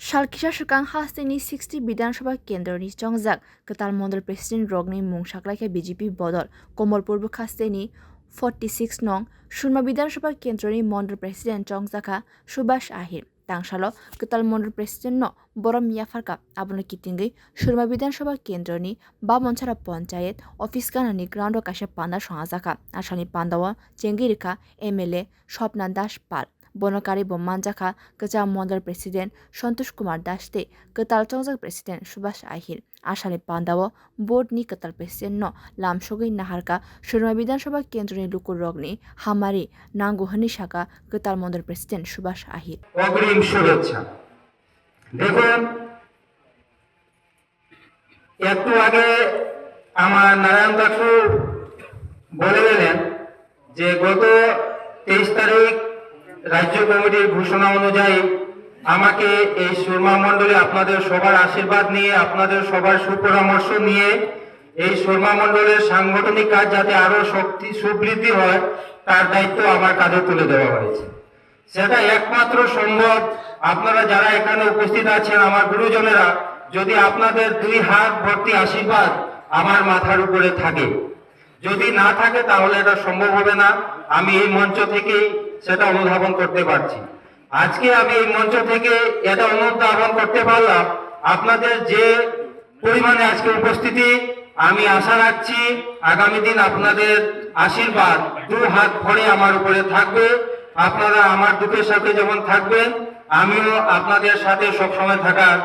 Salkisa Shukang Hastini 60 Bidansabha Kendroni Chongjak kwtal mondal President Rogni Mung Saklaike BJP Bodol Komolpur Khasteni 46 nong Surma Bidansabha Kendroni mondal President Chongjaka Subhash Ahir Tangsalo kwtal mondal President no borom yapharkha abono kitingi Surma Bidansabha Kendroni Bamonchara Panchayat Office Ganani Ground Kashe Panda Songajaka Asani Pandawa Chengirika MLA Shopna Das Pal Bonokari Bomanjaka kwtal mondal President Santosh Kumar Daste kwtal Chongjak President Subhash Ahir Asani Pandawa Board ni kwtal President no Lamsogui Naharka Surma Bidansabha Kendroni Lukur Rogni Hamari Nanguhani Shaka kwtal mondal President Subhash Ahir অগ্রিম শুভেচ্ছা। দেখুন, একটু আগে আমার নারায়ণ দাসু বলে গেলেন যে গত 23 তারিখ রাজ্য কমিটির ঘোষণা অনুযায়ী আমাকে এই সুরমা মণ্ডলে আপনাদের সবার আশীর্বাদ নিয়ে আপনাদের সবার সুপরামর্শ নিয়ে এই সুরমা মণ্ডলের সাংগঠনিক কাজ যাতে আরো সুবৃদ্ধি হয় তার দায়িত্ব আমার কাঁধে তুলে দেওয়া হয়েছে। সেটা একমাত্র সম্ভব আপনারা যারা এখানে উপস্থিত আছেন আমার গুরুজনেরা যদি আপনাদের দুই হাত ভর্তি আশীর্বাদ আমার মাথার উপরে থাকে, যদি না থাকে তাহলে এটা সম্ভব হবে না। আমি এই মঞ্চ থেকেই সেটা অনুধাবন করতে পারছি। আজকে আমি এই মঞ্চ থেকে এটা অনুধাবন করতে পারলাম আপনাদের যে পরিমাণে আজকে উপস্থিতি, আমি আশা রাখছি আগামী দিন আপনাদের আশীর্বাদ দু হাত ভরে আমার উপরে থাকবে। আপনারা আমার দুঃখের সাথে যেমন থাকবেন আমিও আপনাদের সাথে সবসময় থাকার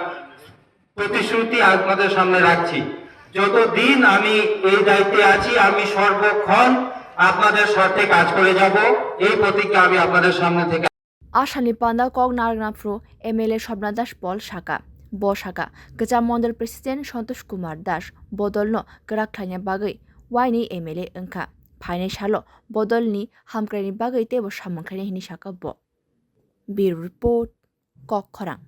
প্রতিশ্রুতি আপনাদের সামনে রাখছি। যতদিন আমি এই দায়িত্বে আছি আমি সর্বক্ষণ আপনাদের স্বার্থে কাজ করে যাব, এই প্রতিজ্ঞা আমি আপনাদের সামনে থেকে। Asani Panda Kog Nargnapro MLA Shobna Das Pol Shaka Bo Shaka kwtal mondal President Santosh Kumar Das Bodolno Grakhlanya Bagai Waini MLA Engka Phaine Shalo Bodolni Hamkrani Bagai Tebo Samankhani Hini Shaka Bo Bureau Report Kok Khorang